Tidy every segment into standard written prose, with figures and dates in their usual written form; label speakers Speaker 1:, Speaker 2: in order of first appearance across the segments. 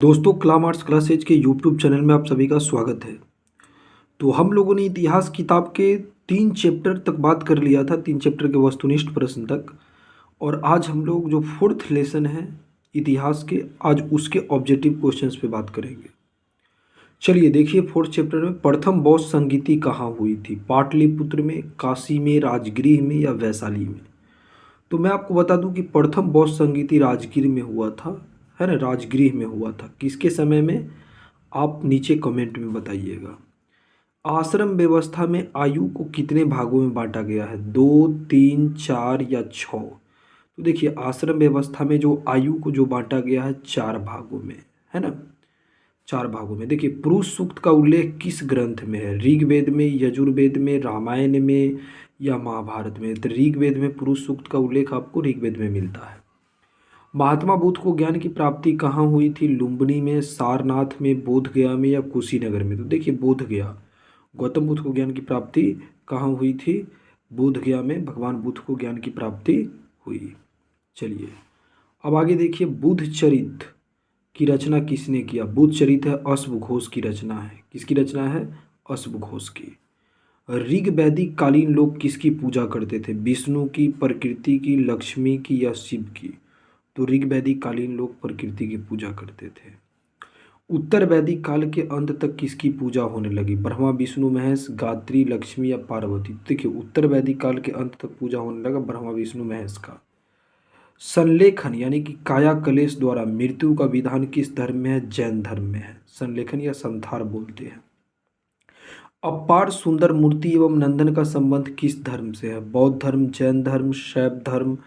Speaker 1: दोस्तों कलाम arts classes के YouTube channel में आप सभी का स्वागत है। तो हम लोगों ने इतिहास किताब के 3 चैप्टर तक बात कर लिया था, 3 चैप्टर के वस्तुनिष्ठ प्रश्न तक। और आज हम लोग जो 4th लेसन है इतिहास के, आज उसके ऑब्जेक्टिव क्वेश्चंस पे बात करेंगे। चलिए देखिए 4th चैप्टर में प्रथम बौद्ध संगीति कहाँ हुई थी? पाटलिपुत्र में, काशी में, राजगृह में या वैशाली में? तो मैं आपको बता दूं कि प्रथम बौद्ध संगीति राजगीर में हुआ था, है ना, राजगृह में हुआ था। किसके समय में? आप नीचे कमेंट में बताइएगा। आश्रम व्यवस्था में आयु को कितने भागों में बांटा गया है? 2, 3, 4 या 6? तो देखिए आश्रम व्यवस्था में जो आयु को जो बांटा गया है 4 भागों में, है ना, 4 भागों में। देखिए पुरुष सूक्त का उल्लेख किस ग्रंथ में है? ऋग्वेद में, यजुर्वेद में, रामायण में या महाभारत में? तो ऋग्वेद में पुरुष सूक्त का उल्लेख आपको ऋग्वेद में मिलता है। महात्मा बुद्ध को ज्ञान की प्राप्ति कहाँ हुई थी? लुम्बिनी में, सारनाथ में, बोध गया में या कुशीनगर में? तो देखिए बोध गया, गौतम बुद्ध को ज्ञान की प्राप्ति कहाँ हुई थी? बोध गया में भगवान बुद्ध को ज्ञान की प्राप्ति हुई। चलिए अब आगे देखिए, बुद्ध चरित की रचना किसने किया? बुद्ध चरित है अश्व घोष की रचना है। किसकी रचना है? अश्व घोष की। ऋग वैदिक कालीन लोग किसकी पूजा करते थे? विष्णु की, प्रकृति की, लक्ष्मी की या शिव की? तो ऋग वैदिक कालीन लोग प्रकृति की पूजा करते थे। उत्तर वैदिक काल के अंत तक किसकी पूजा होने लगी? ब्रह्मा, विष्णु, महेश, गायत्री, लक्ष्मी या पार्वती? देखिए उत्तर वैदिक काल के अंत तक पूजा होने लगा ब्रह्मा, विष्णु, महेश का। संलेखन यानी कि काया कलेश द्वारा मृत्यु का विधान किस धर्म में है? जैन धर्म में है। संलेखन या संथार बोलते हैं। अपार सुंदर मूर्ति एवं नंदन का संबंध किस धर्म से है? बौद्ध धर्म, जैन धर्म, शैव धर्म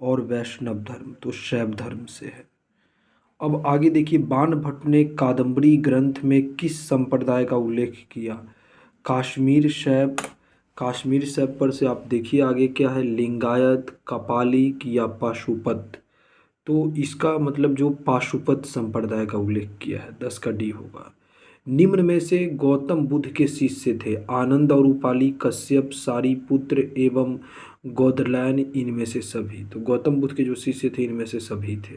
Speaker 1: और वैष्णव धर्म? तो शैव धर्म से है। अब आगे देखिए, बाण भट्ट ने कादम्बरी ग्रंथ में किस संप्रदाय का उल्लेख किया? काश्मीर शैव, काश्मीर शैव पर से आप देखिए आगे क्या है, लिंगायत, कपालिक या पाशुपत? तो इसका मतलब जो पाशुपत संप्रदाय का उल्लेख किया है, 10 का डी होगा। निम्न में से गौतम बुद्ध के शिष्य थे? आनंद और उपाली, कश्यप, सारिपुत्र एवं गौदरलैन, इनमें से सभी? तो गौतम बुद्ध के जो शिष्य थे इनमें से सभी थे।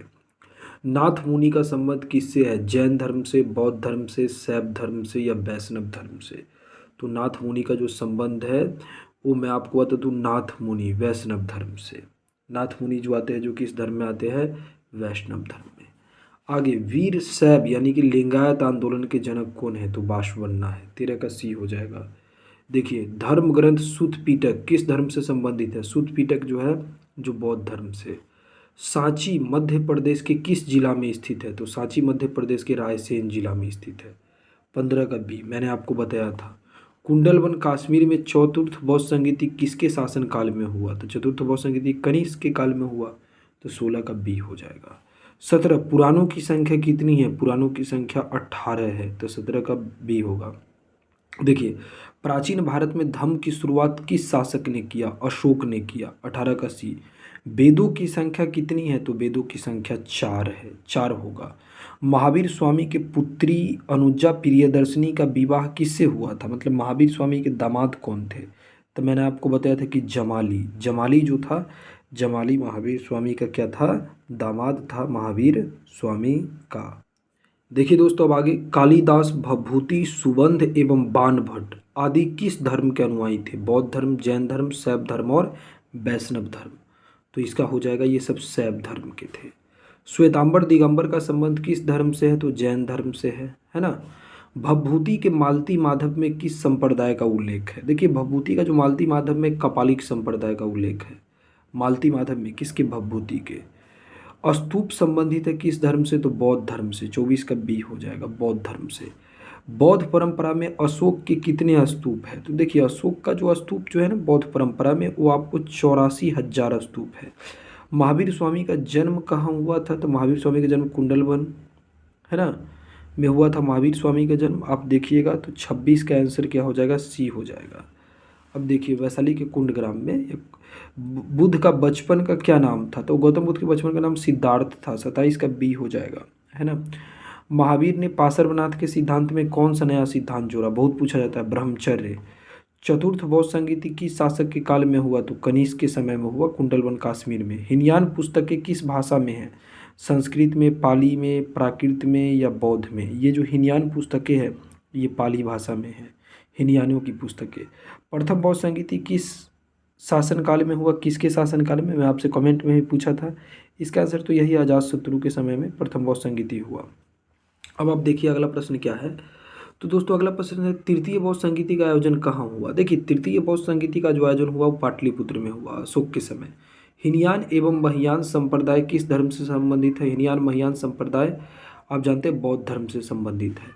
Speaker 1: नाथ मुनि का संबंध किससे है? जैन धर्म से, बौद्ध धर्म से, शैव धर्म से या वैष्णव धर्म से? तो नाथ मुनि का जो संबंध है वो मैं आपको बता दूँ, नाथ मुनि वैष्णव धर्म से। नाथ मुनि जो आते हैं जो किस धर्म में आते हैं? वैष्णव धर्म में। आगे, वीर शैव यानी कि लिंगायत आंदोलन के जनक कौन है? तो बाशवन्ना है। 13 का सी हो जाएगा। देखिए धर्म ग्रंथ सुत पिटक किस धर्म से संबंधित है? सुत पिटक जो है जो बौद्ध धर्म से। सांची मध्य प्रदेश के किस जिला में स्थित है? तो सांची मध्य प्रदेश के रायसेन जिला में स्थित है। 15 का बी मैंने आपको बताया था। कुंडलवन काश्मीर में चतुर्थ बौद्ध संगीति किसके शासन काल में हुआ? तो चतुर्थ बौद्ध संगीति कनिष्क के काल में हुआ। तो 16 का बी हो जाएगा। 17 पुराणों की संख्या कितनी है? पुराणों की संख्या 18 है। तो 17 का बी होगा। देखिए प्राचीन भारत में धम्म की शुरुआत किस शासक ने किया? अशोक ने किया। 18 का सी। वेदों की संख्या कितनी है? तो वेदों की संख्या 4 है, 4 होगा। महावीर स्वामी के पुत्री अनुजा प्रियदर्शनी का विवाह किससे हुआ था? मतलब महावीर स्वामी के दामाद कौन थे? तो मैंने आपको बताया था कि जमाली, जमाली जो था, जमाली महावीर स्वामी का क्या था? दामाद था महावीर स्वामी का। देखिए दोस्तों अब आगे, कालिदास, भभूति, सुबंध एवं बाण भट्ट आदि किस धर्म के अनुयायी थे? बौद्ध धर्म, जैन धर्म, शैव धर्म और वैष्णव धर्म? तो इसका हो जाएगा ये सब शैव धर्म के थे। श्वेतांबर दिगंबर का संबंध किस धर्म से है? तो जैन धर्म से है ना। भभूति के मालती माधव में किस संप्रदाय का उल्लेख है? देखिए भभूति का जो मालती माधव में कपालिक संप्रदाय का उल्लेख है। मालती माधव में किसके? भभूति के। स्तूप संबंधित है किस धर्म से? तो बौद्ध धर्म से। 24 का बी हो जाएगा, बौद्ध धर्म से। बौद्ध परंपरा में अशोक के कितने स्तूप है? तो देखिए अशोक का जो स्तूप जो है ना बौद्ध परंपरा में वो आपको 84,000 स्तूप है। महावीर स्वामी का जन्म कहाँ हुआ था? तो महावीर स्वामी का जन्म कुंडलवन, है ना, में हुआ था महावीर स्वामी का जन्म। आप देखिएगा तो 26 का आंसर क्या हो जाएगा? सी हो जाएगा। अब देखिए वैशाली के कुंडग्राम में एक बुद्ध का बचपन का क्या नाम था? तो गौतम बुद्ध के बचपन का नाम सिद्धार्थ था। 27 का बी हो जाएगा, है ना। महावीर ने पार्श्वनाथ के सिद्धांत में कौन सा नया सिद्धांत जोड़ा? बहुत पूछा जाता है, ब्रह्मचर्य। चतुर्थ बौद्ध संगीति किस शासक के काल में हुआ? तो कनिष्क के समय में हुआ, कुंडलवन काश्मीर में। हिनयान पुस्तकें किस भाषा में है? संस्कृत में, पाली में, प्राकृत में या बौद्ध में। ये जो हीनयान पुस्तकें हैं ये पाली भाषा में है, हीनयानियों की पुस्तकें। प्रथम बौद्ध संगीति किस शासनकाल में हुआ, किसके शासनकाल में, मैं आपसे कमेंट में भी पूछा था। इसका आंसर तो यही अजातशत्रु के समय में प्रथम बौद्ध संगीति हुआ। अब आप देखिए अगला प्रश्न क्या है। तो दोस्तों अगला प्रश्न है तृतीय बौद्ध संगीति का आयोजन कहाँ हुआ। देखिए तृतीय बौद्ध संगीति का जो आयोजन हुआ वो पाटलिपुत्र में हुआ अशोक के समय। हीनयान एवं महायान संप्रदाय किस धर्म से संबंधित है। हीनयान महायान संप्रदाय आप जानते हैं बौद्ध धर्म से संबंधित है।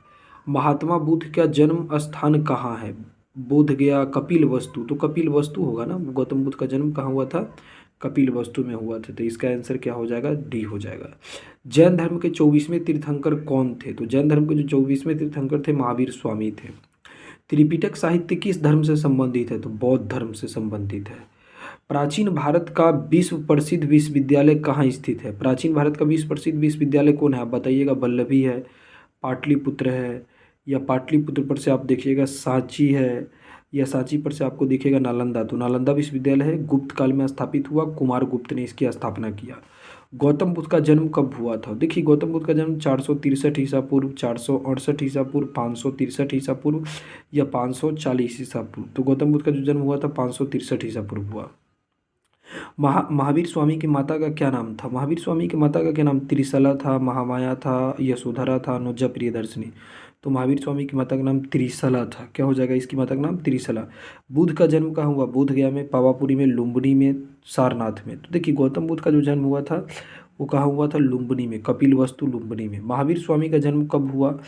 Speaker 1: महात्मा बुद्ध का जन्म स्थान कहाँ है। बोध गया, कपिल वस्तु, तो कपिल वस्तु होगा ना। गौतम बुद्ध का जन्म कहाँ हुआ था, कपिल वस्तु में हुआ था। तो इसका आंसर क्या हो जाएगा, डी हो जाएगा। जैन धर्म के 24वें तीर्थंकर कौन थे। तो जैन धर्म के जो 24वें तीर्थंकर थे महावीर स्वामी थे। त्रिपिटक साहित्य किस धर्म से संबंधित है। तो बौद्ध धर्म से संबंधित है। प्राचीन भारत का विश्व प्रसिद्ध विश्वविद्यालय कहाँ स्थित है। प्राचीन भारत का विश्व प्रसिद्ध विश्वविद्यालय कौन है, आप बताइएगा। वल्लभी है, पाटलिपुत्र है, या पाटलिपुत्र पर से आप देखिएगा सांची है, या सांची पर से आपको दिखेगा नालंदा। तो नालंदा विश्वविद्यालय है, गुप्त काल में स्थापित हुआ, कुमार गुप्त ने इसकी स्थापना किया। गौतम बुद्ध का जन्म कब हुआ था। देखिए गौतम बुद्ध का जन्म 463 ईसा पूर्व, 468 ईसा पूर्व, 563 ईसा पूर्व या 540 ईसा पूर्व। तो गौतम बुद्ध का जो जन्म हुआ था 563 ईसा पूर्व हुआ। महावीर स्वामी की माता का क्या नाम था। महावीर स्वामी की माता का क्या नाम, त्रिशला था, महामाया था, यशोधरा था, अनुजा प्रियदर्शनी। तो महावीर स्वामी की माता का नाम त्रिशला था। क्या हो जाएगा इसकी माता का नाम, त्रिशला। बुद्ध का जन्म कहाँ हुआ, बोध गया में, पावापुरी में, लुम्बिनी में, सारनाथ में। तो देखिए गौतम बुद्ध का जो जन्म हुआ था वो कहाँ हुआ था, लुम्बिनी में, कपिल वस्तु लुम्बिनी में। महावीर स्वामी का जन्म कब हुआ,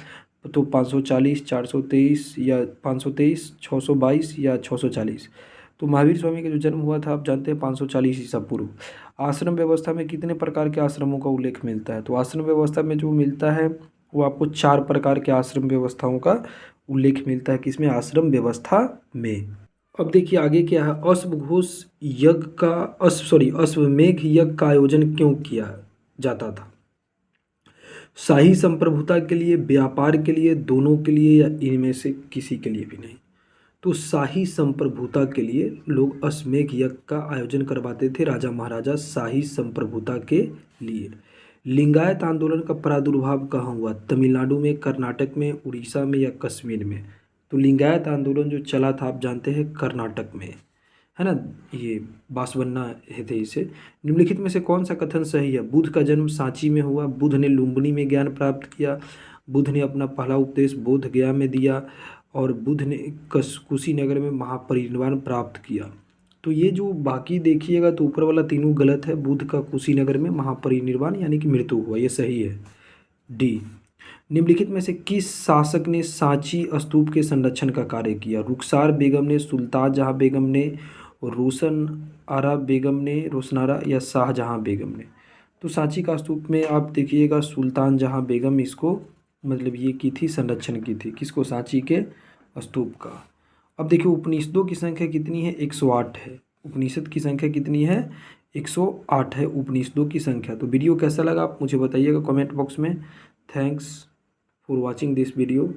Speaker 1: तो 540, 423 या 523, 622 या 640। तो महावीर स्वामी का जो जन्म हुआ था आप जानते हैं 540 ईसा पूर्व। आश्रम व्यवस्था में कितने प्रकार के आश्रमों का उल्लेख मिलता है। तो आश्रम व्यवस्था में जो मिलता है वो आपको 4 प्रकार के आश्रम व्यवस्थाओं का उल्लेख मिलता है। किसमें, आश्रम व्यवस्था में। अब देखिए आगे क्या है। अश्वमेध यज्ञ का आयोजन क्यों किया जाता था। शाही संप्रभुता के लिए, व्यापार के लिए, दोनों के लिए, या इनमें से किसी के लिए भी नहीं। तो शाही संप्रभुता के लिए लोग अश्वमेध यज्ञ का आयोजन करवाते थे, राजा महाराजा शाही संप्रभुता के लिए। लिंगायत आंदोलन का प्रादुर्भाव कहाँ हुआ, तमिलनाडु में, कर्नाटक में, उड़ीसा में या कश्मीर में। तो लिंगायत आंदोलन जो चला था आप जानते हैं कर्नाटक में, है ना। ये बासवन्ना है थे इसे। निम्नलिखित में से कौन सा कथन सही है। बुद्ध का जन्म सांची में हुआ, बुद्ध ने लुम्बिनी में ज्ञान प्राप्त किया, बुद्ध ने अपना पहला उपदेश बोध गया में दिया, और बुद्ध ने कुशीनगर में महापरिनिर्वाण प्राप्त किया। तो ये जो बाकी देखिएगा तो ऊपर वाला तीनों गलत है। बुद्ध का कुशीनगर में महापरिनिर्वाण यानी कि मृत्यु हुआ, ये सही है, डी। निम्नलिखित में से किस शासक ने सांची स्तूप के संरक्षण का कार्य किया। रुखसार बेगम ने, सुल्तान जहाँ बेगम ने, रोशनारा बेगम ने, रोशनारा या शाहजहाँ बेगम ने। तो सांची का स्तूप में आप देखिएगा सुल्तान जहाँ बेगम इसको मतलब ये की थी, संरक्षण की थी, किसको, सांची के स्तूप का। अब देखिए उपनिषदों की संख्या कितनी है, 108 है। उपनिषद की संख्या कितनी है, 108 है उपनिषदों की संख्या। तो वीडियो कैसा लगा आप मुझे बताइएगा कमेंट बॉक्स में। Thanks for watching this video.